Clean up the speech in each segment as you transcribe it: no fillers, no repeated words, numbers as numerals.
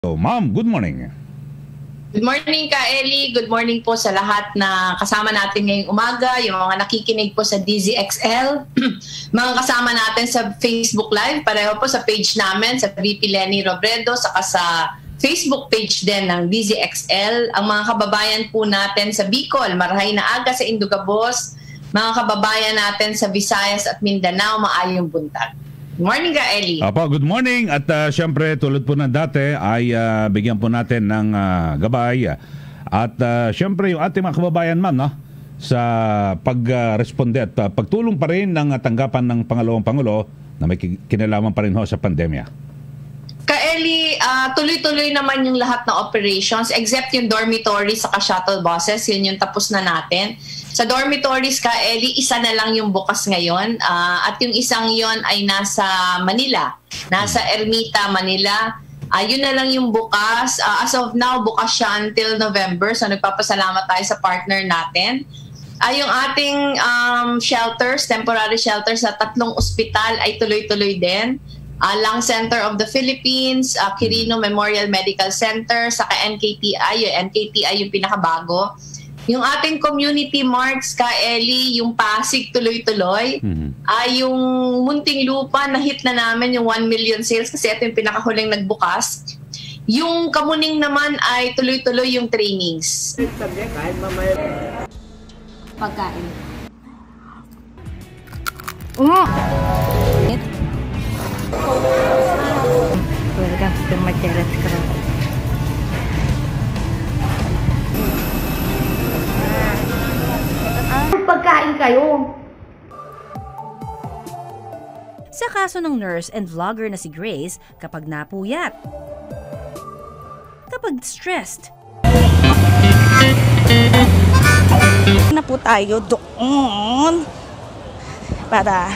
So, ma'am, good morning. Good morning, Ka Eli. Good morning po sa lahat na kasama natin ngayong umaga, yung mga nakikinig po sa DZXL, mga kasama natin sa Facebook Live, pareho po sa page namin, sa VP Lenny Robredo, saka sa Facebook page din ng DZXL. Ang mga kababayan po natin sa Bicol, marahay na aga sa Indugabos, mga kababayan natin sa Visayas at Mindanao, maayong buntag. Good morning, Ka Eli. Apo, good morning. At syempre, tulad po ng dati, ay bigyan po natin ng gabay. At syempre, yung ating mga kababayan, ma'am, no? Sa pag-responde at pagtulong pa rin ng tanggapan ng Pangalawang Pangulo na may kinalaman pa rin ho sa pandemya. Ka Eli, tuloy-tuloy naman yung lahat ng operations except yung dormitories sa shuttle buses. Yun yung tapos na natin. Sa dormitories, Ka Eli, isa na lang yung bukas ngayon. At yung isang yon ay nasa Manila. Nasa Ermita, Manila. Yun na lang yung bukas. As of now, bukas siya until November. So nagpapasalamat tayo sa partner natin. Yung ating shelters, temporary shelters sa 3 ospital ay tuloy-tuloy din. Lung Center of the Philippines, Quirino Memorial Medical Center, saka NKTI. Yung NKTI yung pinakabago. Yung ating community marts, Ka Eli, yung Pasig tuloy-tuloy. Yung Munting Lupa, na-hit na namin yung 1 million sales kasi ito yung pinakahuling nagbukas. Yung Kamuning naman ay tuloy-tuloy yung trainings. Pagkain. Welcome to my challenge crowd. Pagkain kayo. Sa kaso ng nurse and vlogger na si Grace, kapag napuyat, kapag stressed, Na po tayo doon para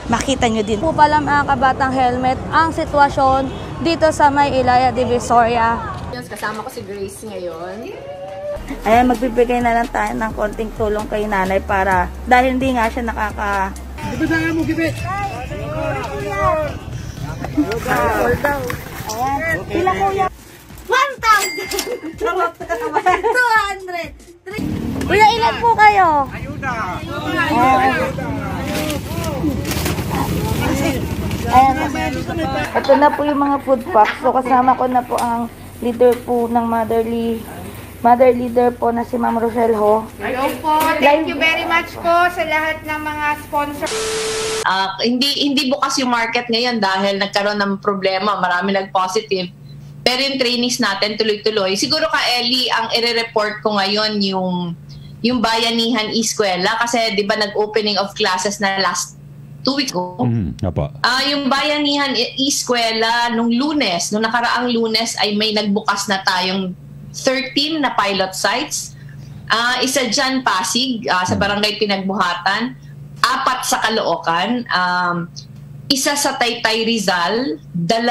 makita nyo din. Po pala mga kabatang helmet ang sitwasyon dito sa May Ilaya, Divisoria. Kasama ko si Grace ngayon. Ayan, magbibigay na lang tayo ng konting tulong kay nanay para dahil hindi nga siya nakaka... Ayan, sila kuya. 1,000! 200! Kuya, ilan po kayo? Ayuda! Ayan, ito na po yung mga food packs. So, kasama ko na po ang leader po ng mother leader po na si Ma'am Rochelle Ho. Hello po. Thank you very much po sa lahat ng mga sponsor. Hindi bukas yung market ngayon dahil nagkaroon ng problema. Marami nag-positive. Pero yung trainings natin tuloy-tuloy. Siguro, Ka Eli, ang i-report ko ngayon yung Bayanihan Eskwela kasi di ba nag-opening of classes na last 2 weeks ago. Yung Bayanihan Eskwela nung Lunes, nung nakaraang Lunes ay may nagbukas na tayong 13 na pilot sites. Isa dyan Pasig, sa Barangay Pinagbuhatan, 4 sa Caloocan, isa sa Taytay Rizal, 2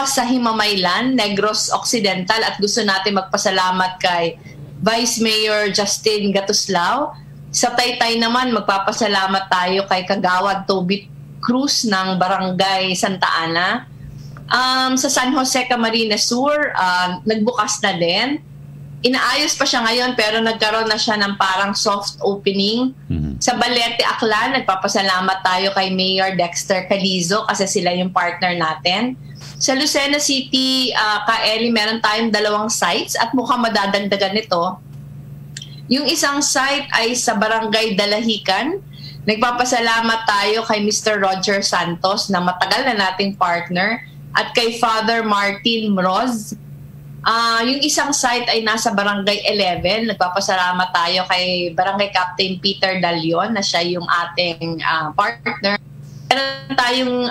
sa Himamaylan, Negros Occidental, at gusto natin magpasalamat kay Vice Mayor Justin Gatuslao. Sa Taytay naman, magpapasalamat tayo kay Kagawad Toby Cruz ng Barangay Santa Ana. Sa San Jose Camarines Sur, nagbukas na din. Inaayos pa siya ngayon pero nagkaroon na siya ng parang soft opening. Sa Balete, Aklan, nagpapasalamat tayo kay Mayor Dexter Calizo kasi sila yung partner natin. Sa Lucena City, Ka Eli, meron tayong 2 sites at mukhang madadagdagan nito. Yung isang site ay sa Barangay Dalahican. Nagpapasalamat tayo kay Mr. Roger Santos na matagal na nating partner at kay Father Martin Mroz. Yung isang site ay nasa Barangay 11. Nagpapasalamat tayo kay Barangay Captain Peter Dalion na siya yung ating partner. Meron tayong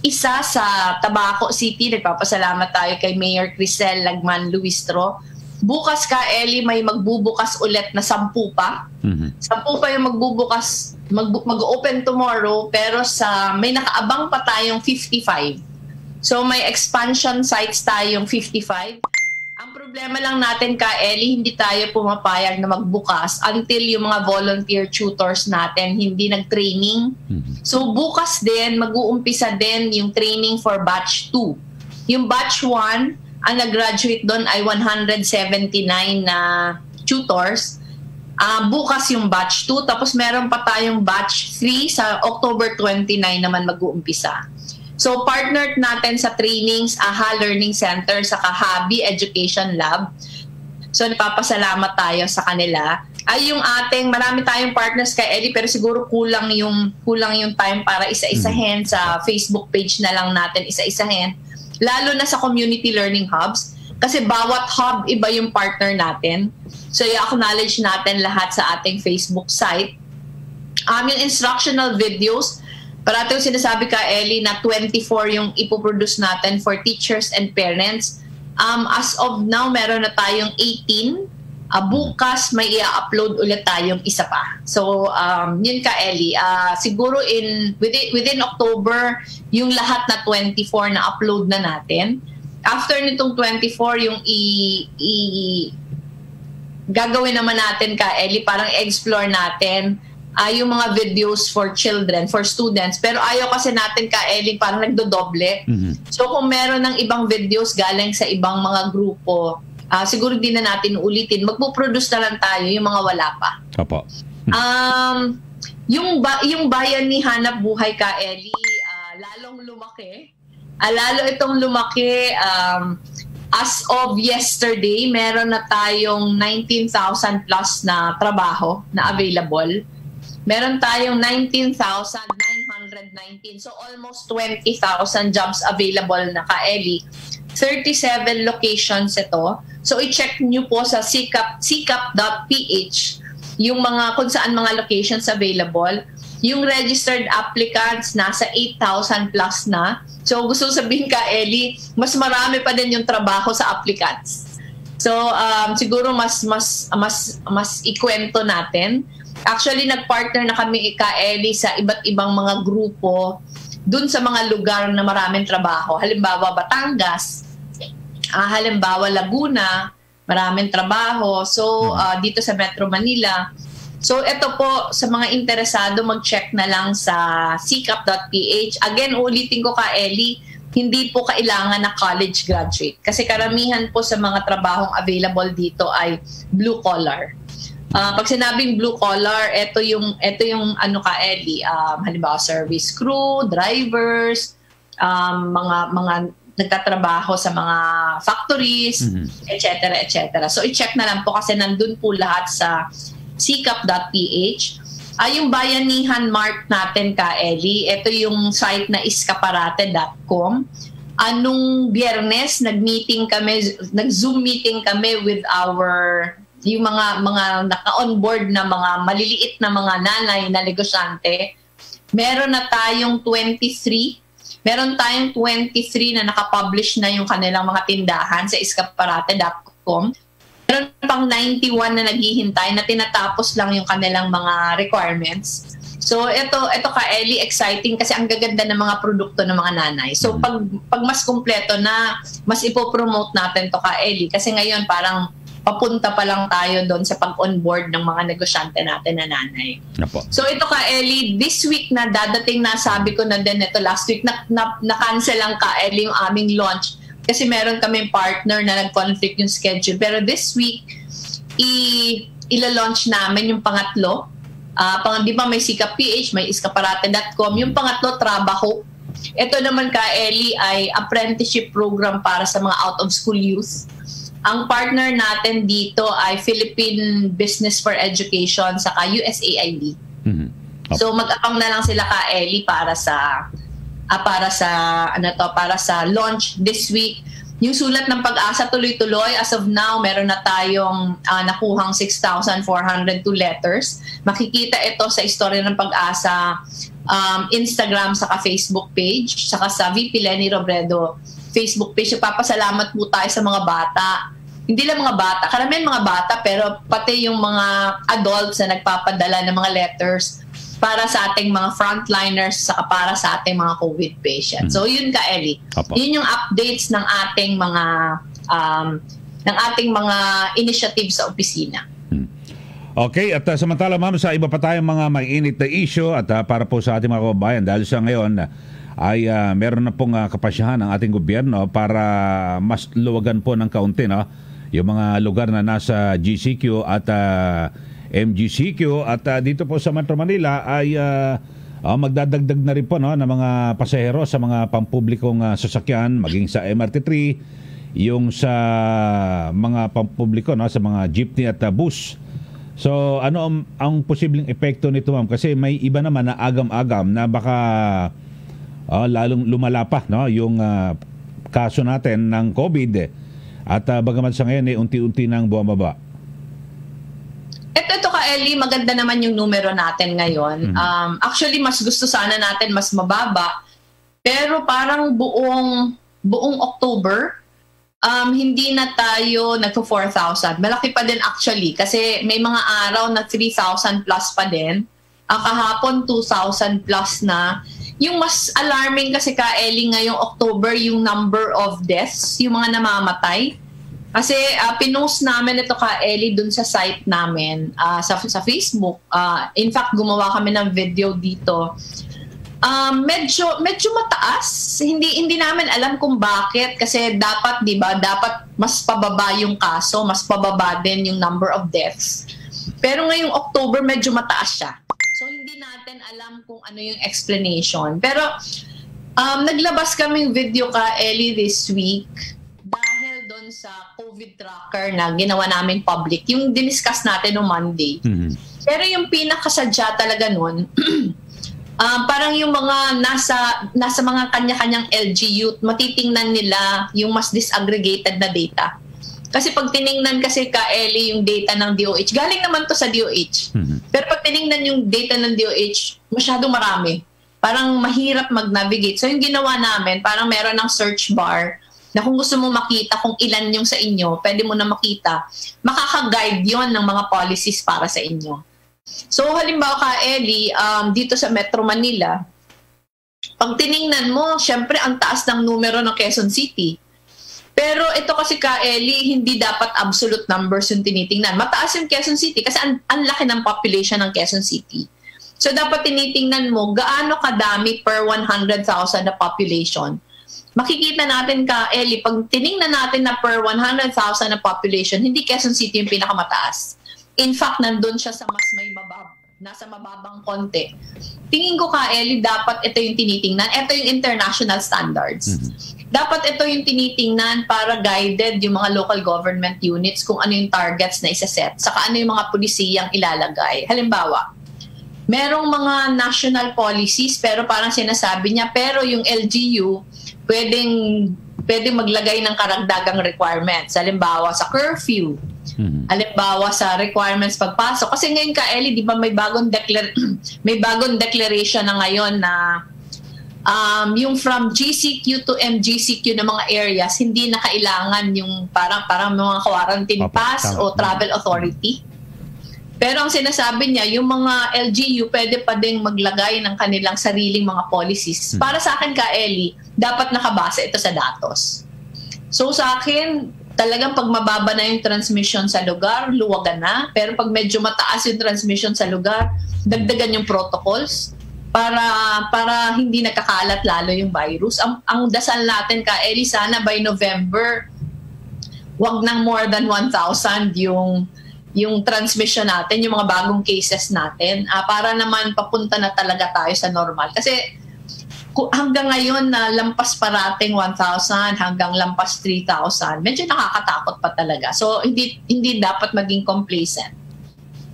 isa sa Tabaco City. Nagpapasalamat tayo kay Mayor Crisel Lagman Luistro. Bukas, Ka Eli, may magbubukas ulit na 10 pa. 10 pa yung magbubukas, mag-open tomorrow, pero may nakaabang pa tayong 55. So may expansion sites tayong 55. Ang problema lang natin, Ka Ellie, hindi tayo pumapayag na magbukas until yung mga volunteer tutors natin hindi nag-training. So bukas din, mag-uumpisa din yung training for batch 2. Yung batch 1, ang nag-graduate doon ay 179 na tutors. Bukas yung batch 2, tapos meron pa tayong batch 3 sa October 29 naman mag-uumpisa. So partner natin sa trainings, AHA Learning Center sa Kahabi Education Lab. So napapasalamat tayo sa kanila. Ay yung marami tayong partners kay Ellie, pero siguro kulang yung time para isa-isahin sa Facebook page na lang natin, isa-isahin. Lalo na sa community learning hubs. Kasi bawat hub, iba yung partner natin. So i-acknowledge natin lahat sa ating Facebook site. Yung instructional videos, parati yung sinasabi ka, Ellie, na 24 yung ipoproduce natin for teachers and parents. As of now, meron na tayong 18. Bukas, may i-upload ulit tayong isa pa. So, yun ka, Ellie. Siguro within October, yung lahat na 24 na upload na natin. After nitong 24, yung gagawin naman natin ka, Ellie, parang explore natin yung mga videos for children, for students. Pero ayaw kasi natin ka, Ellie, parang nagdodoble. So kung meron ng ibang videos galing sa ibang mga grupo, siguro din na natin ulitin. Magpo-produce na lang tayo yung mga wala pa. Opo. Yung bayan ni Hanap Buhay ka, Ellie, lalong lumaki. Lalo itong lumaki. As of yesterday, meron na tayong 19,000 plus na trabaho na available. Meron tayong 19,919. So almost 20,000 jobs available na ka, Ellie. 37 locations ito. So i-check nyo po sa sikap.ph yung mga kung saan mga locations available. Yung registered applicants nasa 8,000 plus na. So gusto sabihin ka, Ellie, mas marami pa din yung trabaho sa applicants. So siguro mas ikwento natin. Actually, nagpartner na kami, ka Ellie, sa iba't ibang mga grupo dun sa mga lugar na maraming trabaho. Halimbawa, Batangas. Halimbawa, Laguna. Maraming trabaho. So, dito sa Metro Manila. So, ito po, sa mga interesado, mag-check na lang sa sikap.ph. Again, ulitin ko ka, Ellie, hindi po kailangan na college graduate. Kasi karamihan po sa mga trabahong available dito ay blue collar. Pag sinabing blue collar, ito yung ano ka, Ellie, halimbawa service crew, drivers, mga nagtatrabaho sa mga factories, etc. etc. So i-check na lang po kasi nandun po lahat sa sikap.ph. Yung bayanihan mark natin ka, Ellie, ito yung site na iskaparate.com. Anong Biyernes, nag-Zoom meeting kami with yung mga naka-onboard na mga maliliit na mga nanay na negosyante. Meron na tayong 23 na nakapublish na yung kanilang mga tindahan sa iskaparate.com. Meron pang 91 na naghihintay na tinatapos lang yung kanilang mga requirements. So ito ka, Ellie, exciting kasi ang gaganda ng mga produkto ng mga nanay. So pag mas kumpleto na, mas ipopromote natin to ka, Ellie, kasi ngayon parang papunta pa lang tayo doon sa pag-onboard ng mga negosyante natin na nanay. Apo. So ito ka, Ellie, this week na dadating na, sabi ko na din ito last week, na-cancel lang ka, Ellie, yung aming launch kasi meron kaming partner na nag-conflict yung schedule. Pero this week, ila-launch namin yung pangatlo. Di ba may sikap.ph, may iskaparate.com. Yung pangatlo, Trabaho. Ito naman ka, Ellie, ay apprenticeship program para sa mga out-of-school youth. Ang partner natin dito ay Philippine Business for Education saka USAID. So mag-abang na lang sila ka, Ellie, para sa launch this week. Yung sulat ng Pag-asa tuloy-tuloy, as of now meron na tayong nakuhang 6,402 letters. Makikita ito sa Istorya ng Pag-asa Instagram saka Facebook page, saka sa VP Lenny Robredo Facebook page. Papasalamat po tayo sa mga bata. Hindi lang mga bata, karamihan mga bata, pero pati yung mga adults na nagpapadala ng mga letters para sa ating mga frontliners saka para sa ating mga COVID patients. So yun ka, Ellie. Yun yung updates ng ating mga ng ating mga initiative sa opisina. Okay, at samantala ma'am, sa iba pa tayong mga mainit na issue at para po sa ating mga kababayan, dahil sa ngayon ay meron na pong kapasyahan ng ating gobyerno para mas luwagan po ng kaunti, no? Yung mga lugar na nasa GCQ at MGCQ at dito po sa Metro Manila ay magdadagdag na rin po, no, ng mga pasahero sa mga pampublikong sasakyan, maging sa MRT3, yung sa mga pampubliko, no, sa mga jeepney at bus. So ano ang posibleng epekto nito ma'am? Kasi may iba naman na agam-agam na baka lalong lumala pa, no, yung kaso natin ng COVID at bagaman sa ngayon unti-unti nang bumaba. Ito ka Ellie, maganda naman yung numero natin ngayon. Actually mas gusto sana natin mas mababa, pero parang buong October hindi na tayo nagpo-4,000. Malaki pa din actually kasi may mga araw na 3,000 plus pa din. Ang kahapon 2,000 plus na. Yung mas alarming kasi ka Ellie ngayong October yung number of deaths, yung mga namamatay. Kasi pinost namin ito ka Ellie dun sa site namin sa Facebook. In fact gumawa kami ng video dito. Medyo mataas. Hindi namin alam kung bakit kasi dapat 'di ba, dapat mas pababa yung kaso, mas pababa din yung number of deaths. Pero ngayong October medyo mataas siya. So hindi natin alam kung ano yung explanation. Pero naglabas kaming video ka Ellie this week dahil doon sa COVID tracker na ginawa namin public, yung diniscuss natin no Monday. Pero yung pinakasadya talaga nun parang yung mga nasa mga kanya-kanyang LGU, matitingnan nila yung mas disaggregated na data. Kasi pag tiningnan kasi ka Ellie yung data ng DOH, galing naman to sa DOH. Pero pag tiningnan yung data ng DOH, masyadong marami. Parang mahirap mag-navigate. So yung ginawa namin, parang meron ng search bar na kung gusto mo makita kung ilan yung sa inyo, pwede mo na makita. Makaka-guide yon ng mga policies para sa inyo. So halimbawa ka Ellie, dito sa Metro Manila, pag tiningnan mo, syempre ang taas ng numero ng Quezon City. Pero ito kasi ka Ellie, hindi dapat absolute numbers yung tinitingnan. Mataas yung Quezon City kasi ang laki ng population ng Quezon City. So dapat tinitingnan mo gaano kadami per 100,000 na population. Makikita natin ka Ellie, pag tiningnan natin na per 100,000 na population, hindi Quezon City yung pinakamataas. In fact, nandun siya sa mas nasa mababang konti. Tingin ko ka, Ellie, dapat ito yung tinitingnan. Ito yung international standards. Dapat ito yung tinitingnan para guided yung mga local government units kung ano yung targets na isaset, saka ano yung mga pulisiyang ilalagay. Halimbawa, merong mga national policies pero parang sinasabi niya, pero yung LGU pwedeng maglagay ng karagdagang requirements. Halimbawa, sa curfew. Halimbawa sa requirements pagpasok. Kasi ngayon ka Ellie, di ba may bagong declaration na ngayon na yung from GCQ to MGCQ na mga areas, hindi na kailangan yung parang mga quarantine pass o travel authority. Pero ang sinasabi niya, yung mga LGU pwede pa ding maglagay ng kanilang sariling mga policies. Para sa akin ka Ellie, dapat nakabase ito sa datos. So sa akin, talagang pag mababa na yung transmission sa lugar, luwagan na. Pero pag medyo mataas yung transmission sa lugar, dagdagan yung protocols para hindi nakakalat lalo yung virus. Ang dasal natin ka Ellie, sana by November, wag nang more than 1,000 yung transmission natin, yung mga bagong cases natin, para naman papunta na talaga tayo sa normal. Kasi hanggang ngayon na lampas parating 1,000 hanggang lampas 3,000, medyo nakakatakot pa talaga. So hindi dapat maging complacent.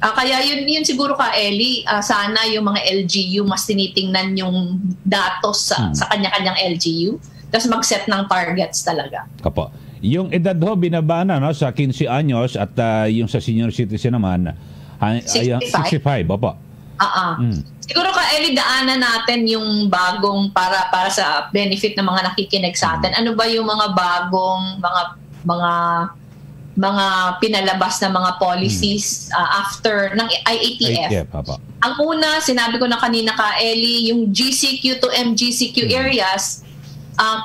Kaya yun siguro ka Ellie, sana yung mga LGU mas tinitingnan yung datos sa kanya-kanyang LGU, tapos mag-set ng targets talaga. Kapo. Yung edad ho binaba na, no, sa 15 anyos at yung sa senior citizen naman 65. Opo. Siguro ka Ellie, daanan natin yung bagong para sa benefit ng mga nakikinig sa atin. Ano ba yung mga bagong mga pinalabas na mga policies after ng IATF? Ang una, sinabi ko na kanina ka Ellie, yung GCQ to MGCQ areas,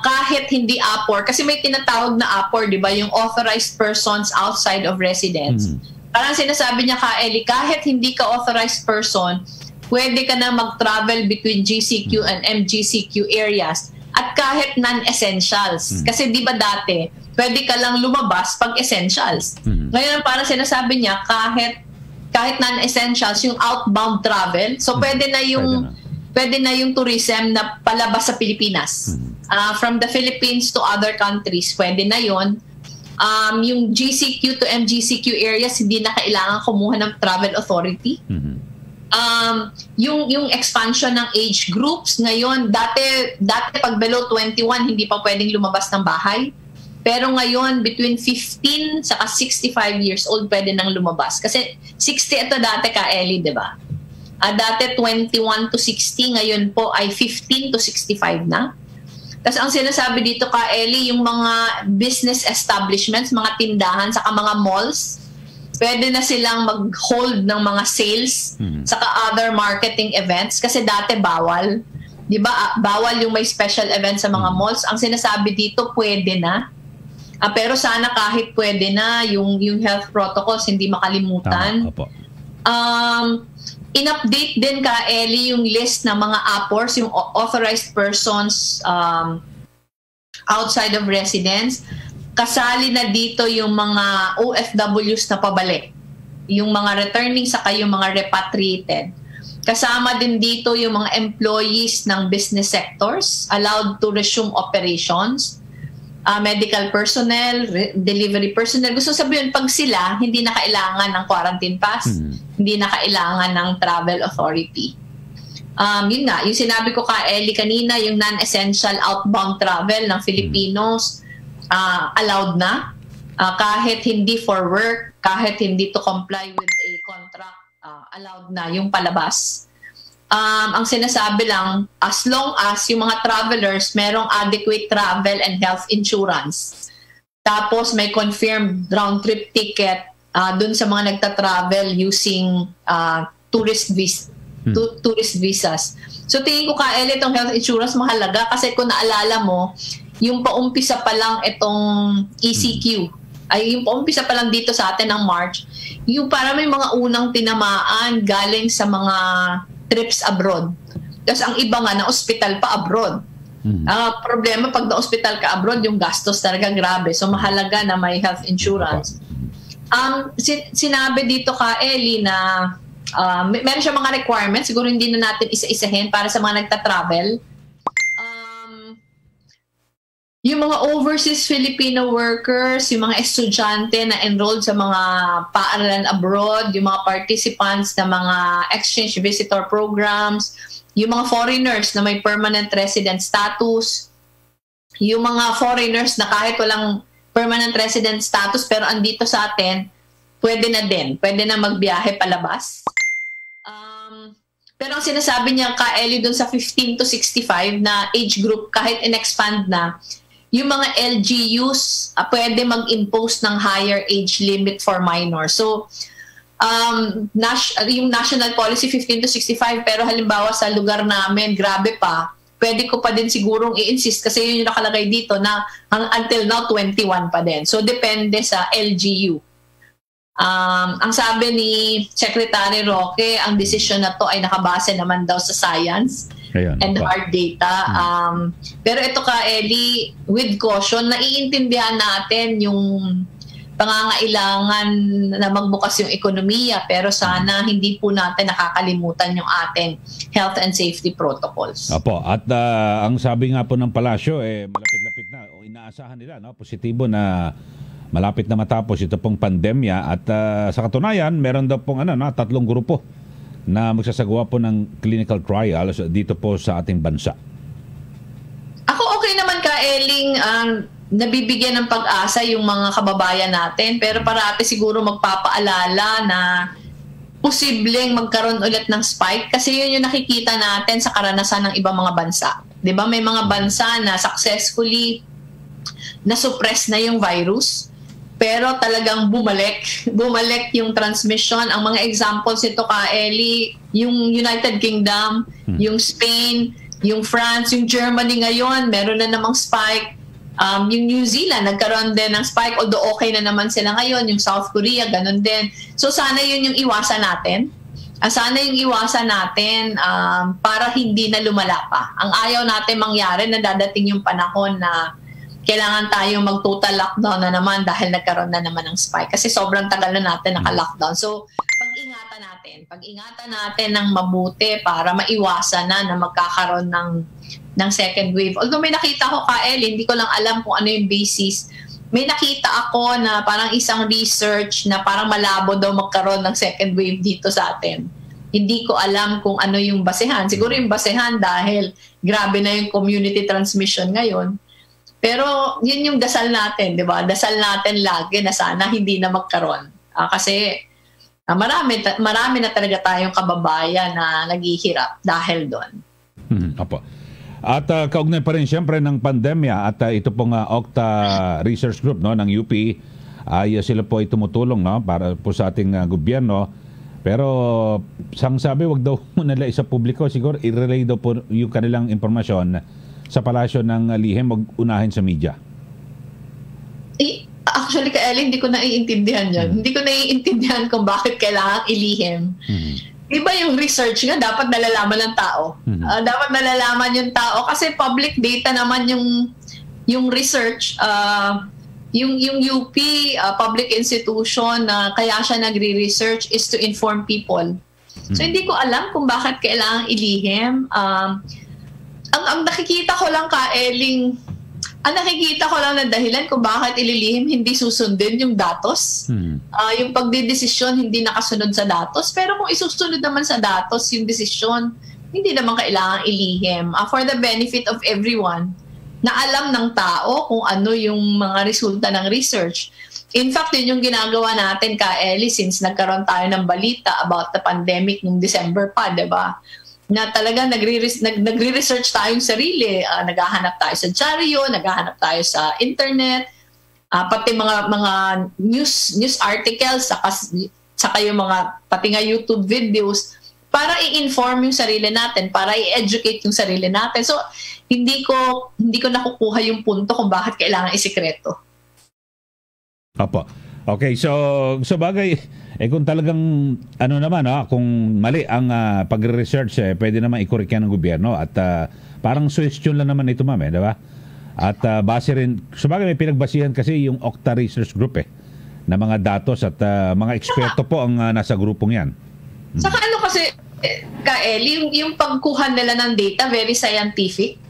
kahit hindi APOR, kasi may tinatawag na APOR, di ba, yung authorized persons outside of residence. Parang sinasabi niya, Eli, kahit hindi ka authorized person, pwede ka na mag-travel between GCQ and MGCQ areas at kahit non-essentials. Kasi di ba dati, pwede ka lang lumabas pag essentials. Ngayon, parang sinasabi niya, kahit non-essentials, yung outbound travel, so pwede na yung tourism na palabas sa Pilipinas. From the Philippines to other countries, pwede na yun. Yung GCQ to MGCQ areas, hindi na kailangan kumuha ng travel authority. Yung expansion ng age groups ngayon, dati pag below 21 hindi pa pwedeng lumabas ng bahay, pero ngayon between 15 saka 65 years old pwede nang lumabas, kasi 60 ito dati Eli, di ba? Dati 21 to 60, ngayon po ay 15 to 65 na. Tapos ang sinasabi dito Eli, yung mga business establishments, mga tindahan saka mga malls, pwede na silang mag-hold ng mga sales saka other marketing events, kasi dati bawal. Di ba? Bawal yung may special events sa mga malls. Ang sinasabi dito, pwede na. Pero sana kahit pwede na, yung health protocols hindi makalimutan. In-update din Eli yung list ng mga APORs, yung authorized persons outside of residence. Kasali na dito yung mga OFWs na pabalik, yung mga returning saka yung mga repatriated. Kasama din dito yung mga employees ng business sectors allowed to resume operations, medical personnel, delivery personnel. Gusto sabihin, pag sila hindi na kailangan ng quarantine pass, hindi na kailangan ng travel authority. Yun nga, yung sinabi ko Eli kanina, yung non-essential outbound travel ng Filipinos, allowed na, kahit hindi for work, kahit hindi to comply with a contract, allowed na yung palabas. Ang sinasabi lang, as long as yung mga travelers merong adequate travel and health insurance, tapos may confirmed round trip ticket dun sa mga nagta-travel using tourist visas. So tingin ko Eli, itong health insurance mahalaga, kasi kung naalala mo, yung paumpisa pa lang itong ECQ, ay yung paumpisa pa lang dito sa atin ng March, yung para may mga unang tinamaan galing sa mga trips abroad. Tapos ang iba nga na ospital pa abroad. Problema pag na-hospital ka abroad, yung gastos talaga grabe. So mahalaga na may health insurance. Sinabi dito Eli na meron siya mga requirements, siguro hindi na natin isa-isahin para sa mga nagta-travel. Yung mga overseas Filipino workers, yung mga estudyante na enrolled sa mga paaralan abroad, yung mga participants na mga exchange visitor programs, yung mga foreigners na may permanent resident status, yung mga foreigners na kahit walang permanent resident status pero andito sa atin, pwede na din. Pwede na magbiyahe palabas. Pero ang sinasabi niya Eli dun sa 15 to 65 na age group, kahit in-expand na, yung mga LGUs pwede mag-impose ng higher age limit for minors. So, yung national policy 15 to 65, pero halimbawa sa lugar namin, grabe pa, pwede ko pa din sigurong i-insist, kasi yun yung nakalagay dito na until now 21 pa din. So, depende sa LGU. Ang sabi ni Secretary Roque, ang desisyon na to ay nakabase naman daw sa science. Ayan, and hard data. Pero ito Eli, with caution, naiintindihan natin yung pangangailangan na magbukas yung ekonomiya, pero sana hindi po natin nakakalimutan yung ating health and safety protocols. Opo, at ang sabi nga po ng palasyo, malapit-lapit na, o inaasahan nila, positibo na malapit na matapos ito pong pandemya, at sa katunayan, meron daw pong 3 grupo na magsasagawa po ng clinical trials dito po sa ating bansa. Ako okay naman Eling, nabibigyan ng pag-asa yung mga kababayan natin, pero parati siguro magpapaalala na posibleng magkaroon ulit ng spike, kasi yun yung nakikita natin sa karanasan ng ibang mga bansa. 'Di ba? May mga bansa na successfully na-suppress na yung virus, pero talagang bumalik yung transmission. Ang mga examples ito Eli, yung United Kingdom, yung Spain, yung France, yung Germany ngayon, meron na namang spike. Yung New Zealand, nagkaroon din ng spike, although okay na naman sila ngayon. Yung South Korea, ganun din. So sana yun yung iwasan natin. Sana yung iwasan natin para hindi na lumala pa. Ang ayaw natin mangyari na dadating yung panahon na kailangan tayong mag-total lockdown na naman dahil nagkaroon na naman ng spike. Kasi sobrang tagal na natin naka-lockdown. So, pag-ingatan natin ng mabuti para maiwasan na magkakaroon ng second wave. Although may nakita ko, Kael, hindi ko lang alam kung ano yung basis. May nakita ako na parang isang research na parang malabo daw magkaroon ng second wave dito sa atin. Hindi ko alam kung ano yung basehan. Siguro yung basehan dahil grabe na yung community transmission ngayon. Pero yun yung dasal natin, di ba? Dasal natin lagi na sana hindi na magkaroon. Kasi marami na talaga tayong kababayan na naghihirap dahil doon. Apo. At kaugnay pa rin siyempre ng pandemya at ito pong Octa Research Group ng UP ay sila po ay tumutulong para po sa ating gobyerno. Pero sang sabi, wag daw nila isa publiko, siguro i-relay daw po yung kanilang impormasyon sa palasyo ng lihim, wag unahin sa media. Actually, Kaeli, hindi ko naiintindihan yan. Hindi ko naiintindihan kung bakit kailangan ilihim. Iba yung research nga, dapat nalalaman ng tao. Dapat nalalaman yung tao kasi public data naman yung research. Yung UP, public institution na kaya siya nagre-research is to inform people. So hindi ko alam kung bakit kailangan ilihim. Ang nakikita ko lang, Kaeling, ang nakikita ko lang na dahilan kung bakit ililihim, hindi susundin yung datos. Yung pagdidesisyon, hindi nakasunod sa datos. Pero kung isusunod naman sa datos yung desisyon, hindi naman kailangan ilihim. For the benefit of everyone, na alam ng tao kung ano yung mga resulta ng research. In fact, yun yung ginagawa natin, Kaeli, since nagkaroon tayo ng balita about the pandemic noong December pa, di ba? Na talaga nagre-research tayong sarili. Naghahanap tayo sa dyaryo, naghahanap tayo sa internet, pati mga news articles, saka yung pati nga YouTube videos, para i-inform yung sarili natin, para i-educate yung sarili natin. So, hindi ko nakukuha yung punto kung bakit kailangan isikreto. Opo. Okay, so bagay, kung talagang kung mali ang pagre-research, pwede naman i-correct yan ng gobyerno at parang suggestion lang naman ito, ma'am, di ba? At base rin, sabagay may pinagbasihan kasi yung Octa Research Group na mga datos at mga eksperto po ang nasa grupong yan. Saka kasi, Kael, yung pagkuha nila ng data, very scientific.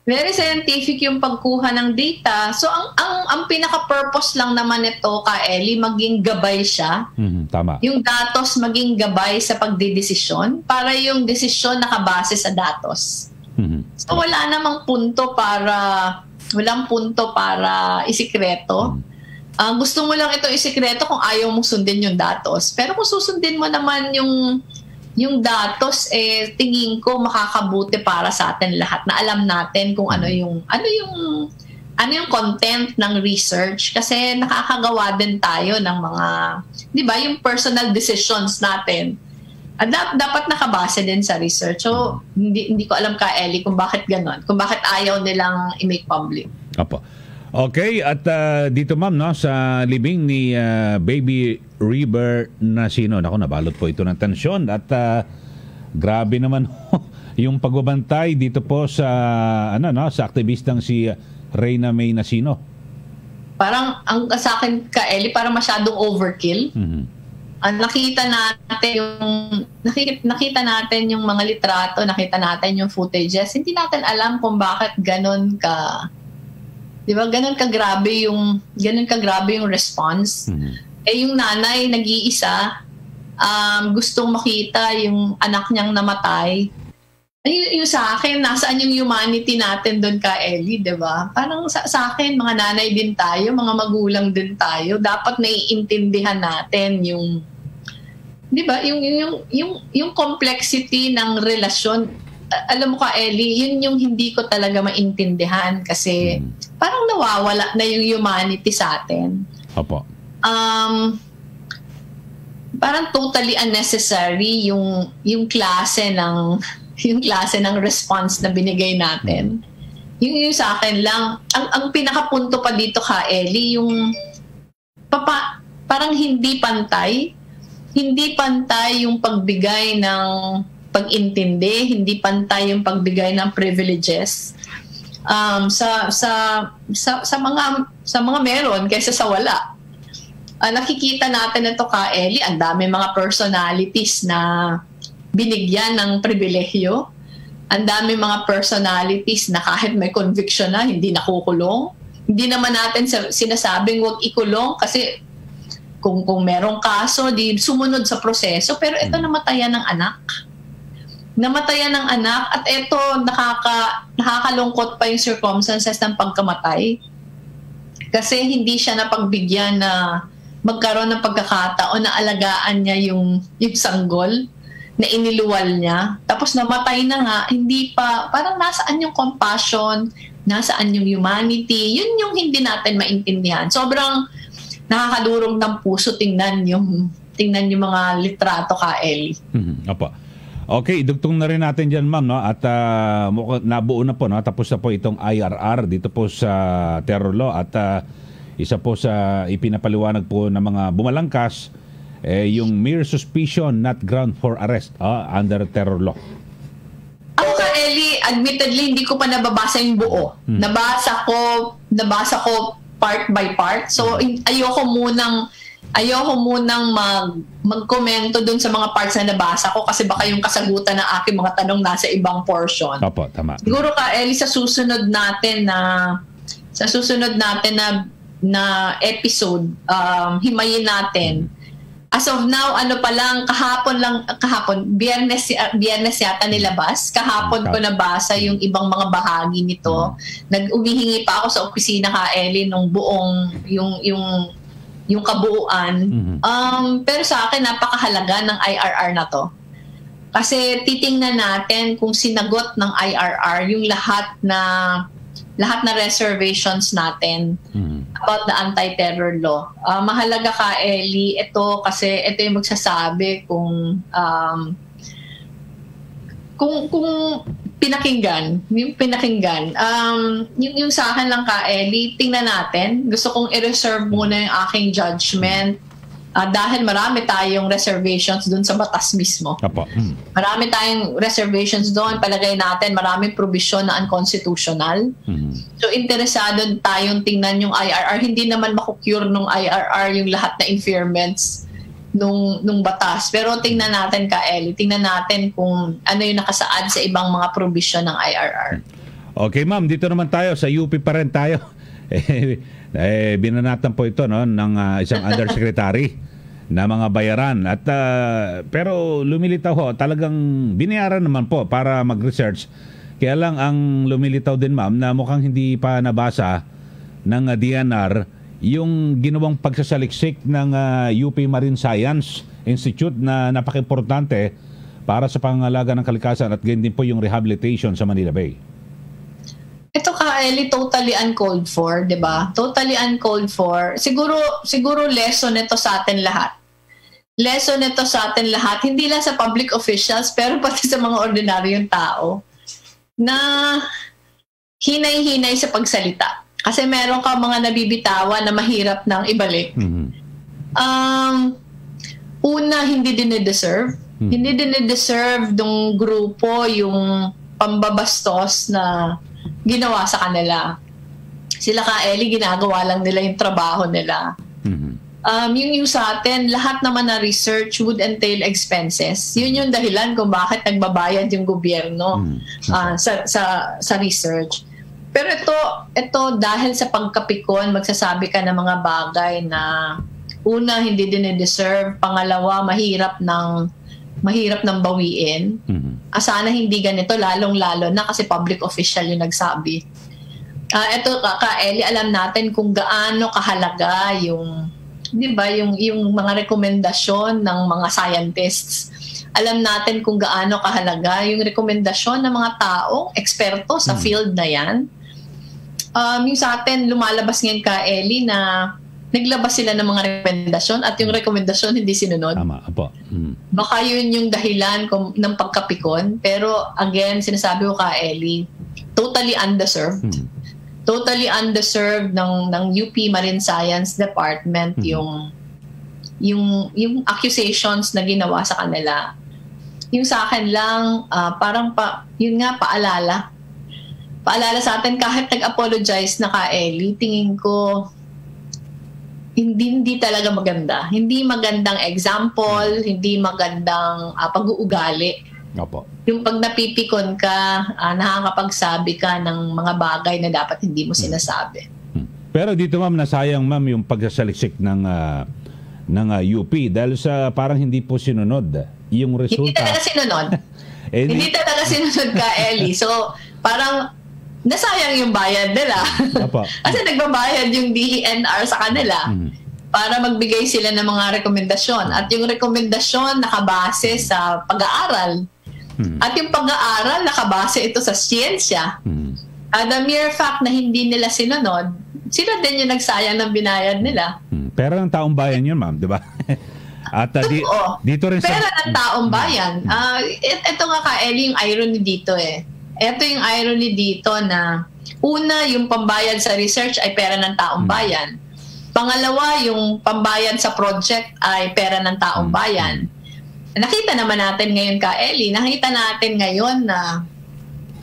Very scientific yung pagkuha ng data. So, ang pinaka-purpose lang naman ito, Kaeli, maging gabay siya. Tama. Yung datos maging gabay sa pagdidesisyon para yung desisyon nakabase sa datos. So, walang punto para isikreto. Gusto mo lang ito isikreto kung ayaw mong sundin yung datos. Pero kung susundin mo naman yung datos, tingin ko makakabuti para sa atin lahat na alam natin kung ano yung content ng research, kasi nakakagawa din tayo ng mga, di ba, yung personal decisions natin. Dapat nakabase din sa research. So, hindi ko alam, Kaeli, kung bakit ganon, kung bakit ayaw nilang i-make public. Apo. Okay, at dito, ma'am, sa libing ni Baby River Nasino, nabalot po ito ng tensyon at grabe naman yung pagbabantay dito po sa sa aktivistang si Reyna May Nasino. Parang sa akin, Kaeli, parang masyadong overkill. Nakita natin yung mga litrato, nakita natin yung footages. Hindi natin alam kung bakit ganon ka, di ba, ganon kagrabe yung response. Yung nanay nag-iisa, gustong makita yung anak niyang namatay. Yung sa akin, nasaan yung humanity natin doon, Kaeli, di ba? Parang sa akin, mga nanay din tayo, mga magulang din tayo, dapat naiintindihan natin yung, di ba, yung complexity ng relasyon. Alam mo, Kaeli, yun yung hindi ko talaga maintindihan kasi parang nawawala na yung humanity sa atin. Opo. Parang totally unnecessary yung klase ng yung klase ng response na binigay natin. Yung sa akin lang, ang pinakapunto pa dito ka, Ellie, yung parang hindi pantay yung pagbigay ng pag-intindi, hindi pantay yung pagbigay ng privileges sa mga meron kaysa sa wala. Nakikita natin ito ka, Ellie, ang dami mga personalities na binigyan ng pribilehyo. Ang dami mga personalities na kahit may conviction na, hindi nakukulong. Hindi naman natin sinasabing huwag ikulong kasi kung merong kaso, di sumunod sa proseso. Pero ito, namatayan ng anak. Namatayan ng anak at ito, nakakalungkot pa yung circumstances ng pagkamatay. Kasi hindi siya napagbigyan na magkaroon ng pagkakataon na alagaan niya yung sanggol na iniluwal niya. Tapos namatay na nga, hindi pa, parang nasaan yung compassion, nasaan yung humanity, yun yung hindi natin maintindihan. Sobrang nakakadurog ng puso tingnan yung mga litrato ka, Ellie. Opo. Okay, idugtong na rin natin dyan, ma'am, no? At nabuo na po, no? Tapos na po itong IRR dito po sa terror law at isa po sa ipinapaliwanag po ng mga bumalangkas yung mere suspicion not ground for arrest under terror law. Ako ka, Ellie, admittedly hindi ko pa nababasa yung buo. Nabasa ko part by part. So ayoko munang magkomento dun sa mga parts na nabasa ko kasi baka yung kasagutan ng aking mga tanong nasa ibang portion. Opo, tama. Siguro ka, Ellie, sa susunod natin na episode, himayin natin. As of now, Biyernes yata nilabas. Kahapon ko nabasa yung ibang mga bahagi nito. Umihingi pa ako sa opisina ka, Ellie, nung buong yung kabuuan. Pero sa akin, napakahalaga ng IRR na to. Kasi titingnan natin kung sinagot ng IRR yung lahat na reservations natin about the anti-terror law. Mahalaga ka, Ellie, ito kasi ito yung magsasabi kung pinakinggan. Yung sa akin lang ka, Ellie, tingnan natin. Gusto kong i-reserve muna yung aking judgment dahil marami tayong reservations doon sa batas mismo. Marami tayong reservations doon. Palagay natin maraming provision na unconstitutional. So interesado tayong tingnan yung IRR. Hindi naman makukure nung IRR yung lahat na impairments nung batas. Pero tingnan natin ka, Ellie. Tingnan natin kung ano yung nakasaad sa ibang mga provision ng IRR. Okay, ma'am. Dito naman tayo. Sa UP pa rin tayo. Binanatan po ito, no, ng isang undersecretary na mga bayaran. At pero lumilitaw ho, talagang binayaran naman po para mag-research. Kaya lang ang lumilitaw din, ma'am, na mukhang hindi pa nabasa ng DNR yung ginawang pagsasaliksik ng UP Marine Science Institute na napaka-importante para sa pangangalaga ng kalikasan at ganyan din po yung rehabilitation sa Manila Bay. Ito ka, Ellie, totally uncalled for, di ba? Totally uncalled for. Siguro lesson ito sa atin lahat. Lesson ito sa atin lahat, hindi lang sa public officials, pero pati sa mga ordinaryong tao na hinay-hinay sa pagsalita. Kasi meron ka mga nabibitawan na mahirap nang ibalik. Una, hindi din-deserve. Hindi din-deserve ng grupo yung pambabastos na ginawa sa kanila. Sila ka, Ellie, ginagawa lang nila yung trabaho nila. Yung sa atin, lahat naman na research would entail expenses. Yun yung dahilan kung bakit nagbabayad yung gobyerno sa research. Pero ito dahil sa pagkapikon, magsasabi ka ng mga bagay na una, hindi din deserve. Pangalawa, mahirap ng bawiin. Sana hindi ganito, lalong-lalo na kasi public official yung nagsabi. Ito ka, Ellie, alam natin kung gaano kahalaga yung, di ba, yung mga rekomendasyon ng mga scientists. Alam natin kung gaano kahalaga yung rekomendasyon ng mga taong eksperto sa field na yan. Yung sa atin, lumalabas ngayon ka, Ellie, na naglabas sila ng mga rekomendasyon at yung rekomendasyon hindi sinunod. Tama, apo. Baka yun yung dahilan ng pagkapikon. Pero again, sinasabi ko ka, Ellie, totally undeserved. Totally undeserved ng UP Marine Science Department yung accusations na ginawa sa kanila. Yung sa akin lang, parang yun nga, paalala sa atin, kahit nag-apologize na ka, Ellie, tingin ko, hindi talaga maganda. Hindi magandang example, hindi magandang pag-uugali. Opo. Yung pag napipikon ka, nakakapagsabi ka ng mga bagay na dapat hindi mo sinasabi. Pero dito ma'am, nasayang ma'am yung pagsasaliksik ng UP dahil sa parang hindi po sinunod yung resulta. Hindi talaga sinunod. Hindi talaga sinunod ka, Ellie. So, parang nasayang yung bayad nila. Kasi nagbabayad yung DENR sa kanila para magbigay sila ng mga rekomendasyon. At yung rekomendasyon nakabase sa pag-aaral. At yung pag-aaral nakabase ito sa siyensya. At the mere fact na hindi nila sinunod, sila din yung nagsayang ng binayad nila. Pera ng taong bayan yun, ma'am, di ba? At dito rin pera ng taong bayan. Ito nga ka, Ellie, yung irony dito eh. Ito yung irony dito na una, yung pambayad sa research ay pera ng taong bayan. Pangalawa, yung pambayad sa project ay pera ng taong bayan. Nakita naman natin ngayon ka, Ellie, nakita natin ngayon na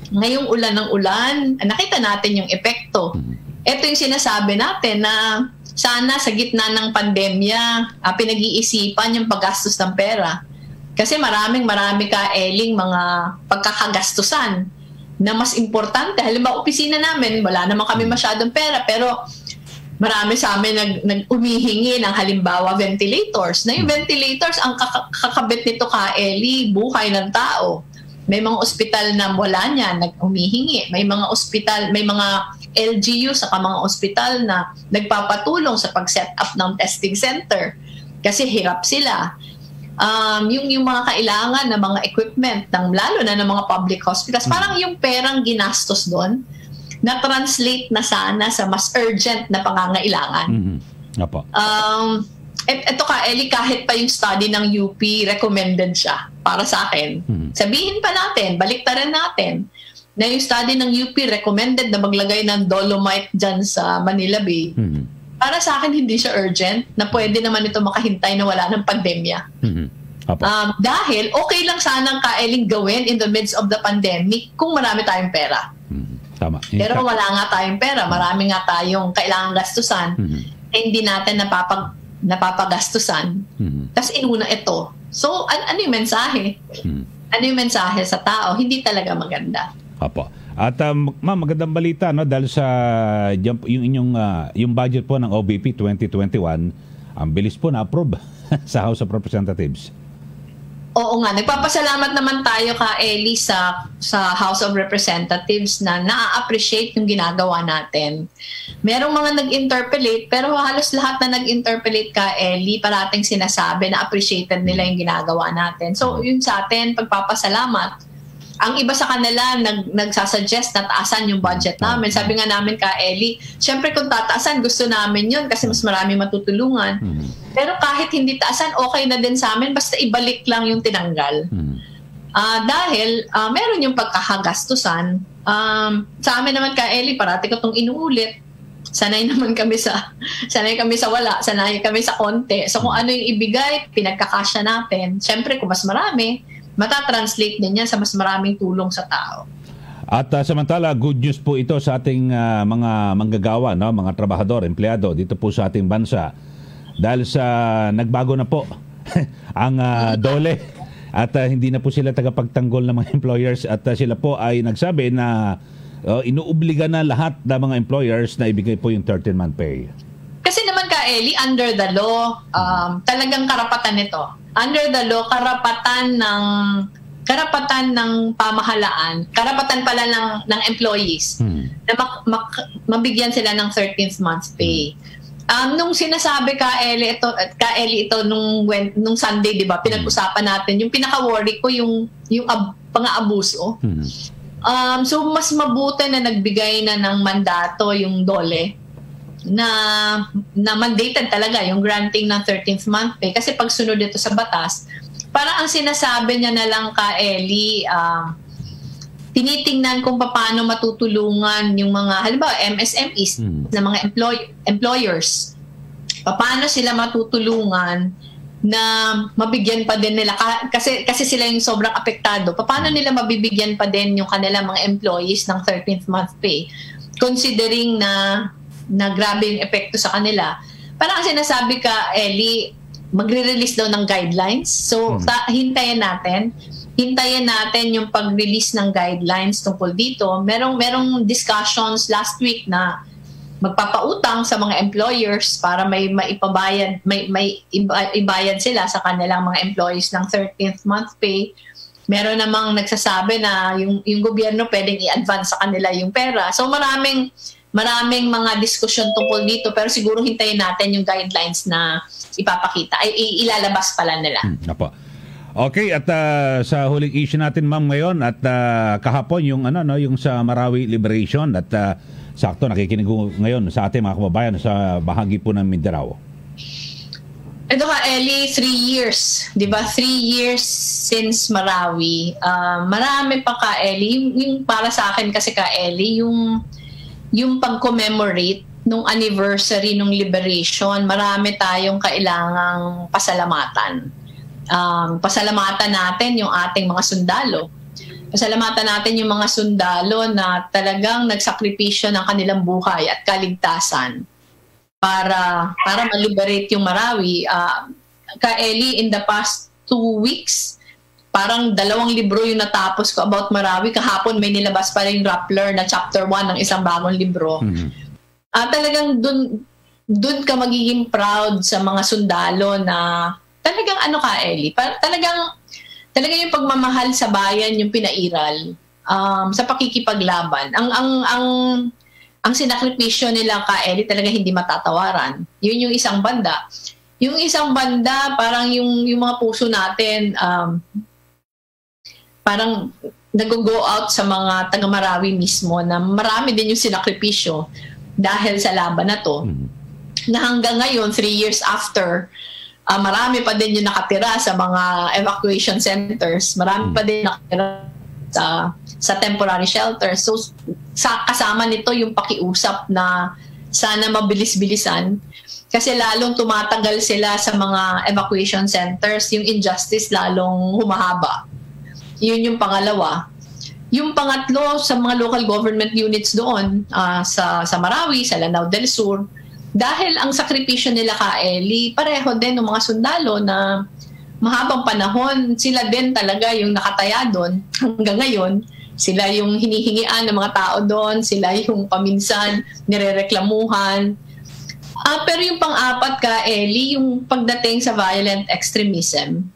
ngayong ulan ng ulan, nakita natin yung epekto. Ito yung sinasabi natin na sana sa gitna ng pandemya, pinag-iisipan yung paggastos ng pera. Kasi marami ka, Ellie, mga pagkakagastusan na mas importante. Halimbawa, opisina namin, wala naman kami masyadong pera, pero marami sa amin umihingi ng halimbawa ventilators. Na yung ventilators, ang kakabit nito ka, Ellie, buhay ng tao. May mga ospital na wala niya, humihingi. May mga ospital, may mga LGU sa mga ospital na nagpapatulong sa pag-set up ng testing center kasi hirap sila. Yung mga kailangan na mga equipment, lalo na ng mga public hospitals, parang yung perang ginastos doon, na-translate na sana sa mas urgent na pangangailangan. Ito ka, Ellie, kahit pa yung study ng UP, recommended siya para sa akin. Sabihin pa natin, baliktaran natin, na yung study ng UP recommended na maglagay ng dolomite dyan sa Manila Bay. Para sa akin, hindi siya urgent, na pwede naman ito makahintay na wala ng pandemya. Dahil okay lang sanang kaeling gawin in the midst of the pandemic kung marami tayong pera. Tama. Pero wala nga tayong pera, marami nga tayong kailangan gastusan, hindi natin napapagastusan. Tapos inuna ito. So, ano yung mensahe? Ano yung mensahe sa tao? Hindi talaga maganda. Apo. At ma'am, magandang balita no dahil sa yung inyong yung budget po ng OBP 2021, ang bilis po na-approve sa House of Representatives. Oo nga, nagpapasalamat naman tayo ka, Ellie, sa House of Representatives na na-appreciate yung ginagawa natin. Merong mga nag-interpellate, pero halos lahat na nag-interpellate ka, Ellie, parating sinasabi na appreciated nila yung ginagawa natin. So, yun sa atin, pagpapasalamat. Ang iba sa kanila nagsasuggest na taasan yung budget namin. Sabi nga namin ka, Ellie, syempre kung tataasan, gusto namin yun kasi mas marami matutulungan. Pero kahit hindi taasan, okay na din sa amin, basta ibalik lang yung tinanggal. Dahil meron yung pagkakagastusan. Sa amin naman ka, Ellie, parati ko itong inuulit. Sanay kami sa wala, sanay kami sa konti. So kung ano yung ibigay, pinagkakasya natin. Syempre kung mas marami, matatranslate din yan sa mas maraming tulong sa tao. At samantala, good news po ito sa ating mga manggagawa, no? Mga trabahador, empleyado dito po sa ating bansa. Dahil sa nagbago na po ang DOLE at hindi na po sila tagapagtanggol ng mga employers at sila po ay nagsabi na inuobliga na lahat ng mga employers na ibigay po yung 13-month pay. Kasi naman ka, Ellie, under the law, talagang karapatan nito. Under the law, karapatan ng pamahalaan, karapatan pala ng employees na mabigyan sila ng 13th month's pay. Nung sinasabi ka, Ellie, ito nung Sunday, di ba, pinag-usapan natin, yung pinaka-worry ko yung pang-aabuso. So, mas mabuti na nagbigay na ng mandato yung DOLE na mandated talaga yung granting ng 13th month pay kasi pag sunod ito sa batas, parang ang sinasabi niya na lang ka Ellie, tinitingnan kung paano matutulungan yung mga halimbawa MSMEs na mga employers. Paano sila matutulungan na mabigyan pa din nila kasi sila yung sobrang apektado. Paano nila mabibigyan pa din yung kanilang mga employees ng 13th month pay considering na grabe yung epekto sa kanila. Parang sinasabi ka, Ellie, magre-release daw ng guidelines. So, hintayin natin yung pag-release ng guidelines tungkol dito. Merong discussions last week na magpapautang sa mga employers para may ibayad sila sa kanilang mga employees ng 13th month pay. Meron namang nagsasabi na yung gobyerno pwedeng i-advance sa kanila yung pera. So maraming mga diskusyon tungkol dito pero siguro hintayin natin yung guidelines na ipapakita ay ilalabas pala nila. Apo. Okay, at sa huling issue natin ma'am ngayon at kahapon yung yung sa Marawi Liberation at sakto nakikinig ngayon sa ating mga kababayan sa bahagi po ng Mindanao. Ito ka Ellie, 3 years, 'di ba? 3 years since Marawi. Marami pa ka Ellie, yung para sa akin kasi ka Ellie, yung pag-commemorate nung anniversary nung liberation, marami tayong kailangang pasalamatan. Pasalamatan natin yung ating mga sundalo. Pasalamatan natin yung mga sundalo na talagang nagsakripisyo ng kanilang buhay at kaligtasan para ma-liberate yung Marawi. Ka Ellie, in the past 2 weeks, parang 2 libro yung natapos ko about Marawi. Kahapon may nilabas pa rin Rappler na chapter 1 ng isang bagong libro. Talagang dun ka magiging proud sa mga sundalo na talagang ka Ellie, talagang yung pagmamahal sa bayan yung pinairal sa pakikipaglaban. Ang sinakripisyo nila ka Ellie talaga hindi matatawaran. Yun yung isang banda. Yung isang banda parang yung mga puso natin parang nag-go out sa mga taga-Marawi mismo na marami din yung sinakripisyo dahil sa laban na to. Na hanggang ngayon, 3 years after, marami pa din yung nakatira sa mga evacuation centers. Marami pa din nakatira sa temporary shelters. So, kasama nito yung pakiusap na sana mabilis-bilisan. Kasi lalong tumatagal sila sa mga evacuation centers, yung injustice lalong humahaba. Yun yung pangalawa. Yung pangatlo, sa mga local government units doon, sa Marawi, sa Lanao del Sur, dahil ang sakripisyo nila ka Ellie, pareho din ng mga sundalo na mahabang panahon, sila din talaga yung nakataya doon hanggang ngayon. Sila yung hinihingian ng mga tao doon, sila yung paminsan nirereklamuhan. Pero yung pang-apat ka Ellie, yung pagdating sa violent extremism,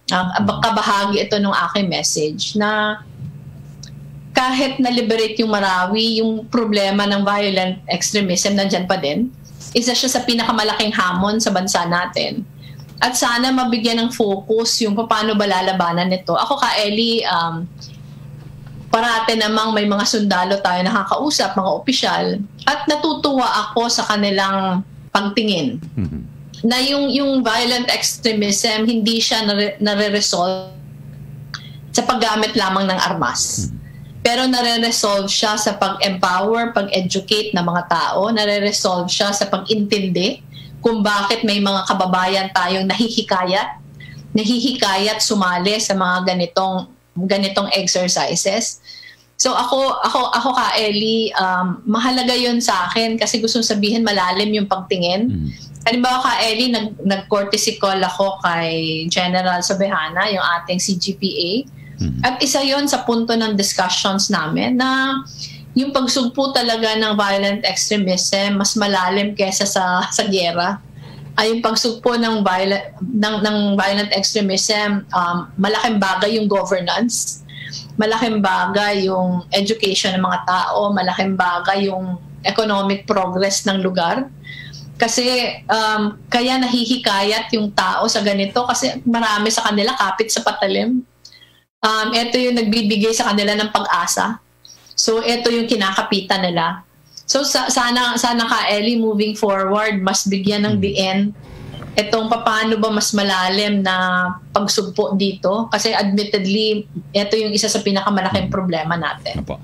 kabahagi ito ng aking message na kahit na-liberate yung Marawi, yung problema ng violent extremism nandyan pa din. Isa siya sa pinakamalaking hamon sa bansa natin. At sana mabigyan ng focus yung paano ba lalabanan nito. Ako ka Ellie, parate namang may mga sundalo tayo nakakausap, mga opisyal, at natutuwa ako sa kanilang pagtingin. Na yung violent extremism, hindi siya nare-resolve sa paggamit lamang ng armas. Pero nare-resolve siya sa pag-empower, pag-educate ng mga tao, nare-resolve siya sa pag-intindi kung bakit may mga kababayan tayong nahihikayat sumali sa mga ganitong exercises. So ako ka Ellie, mahalaga 'yun sa akin kasi gusto sabihin malalim yung pagtingin. Halimbawa ka Ellie, nag-courtesy call ako kay General Sobehana, yung ating CGPA. At isa yon sa punto ng discussions namin na yung pagsugpo talaga ng violent extremism mas malalim kesa sa giyera. Yung pagsugpo ng violent extremism, malaking bagay yung governance, malaking bagay yung education ng mga tao, malaking bagay yung economic progress ng lugar. Kasi kaya nahihikayat yung tao sa ganito kasi marami sa kanila kapit sa patalim. Ito yung nagbibigay sa kanila ng pag-asa. So ito yung kinakapitan nila. So sana ka Ellie, moving forward, mas bigyan ng diin itong paano ba mas malalim na pagsugpo dito, kasi admittedly ito yung isa sa pinakamalaking problema natin. Apo.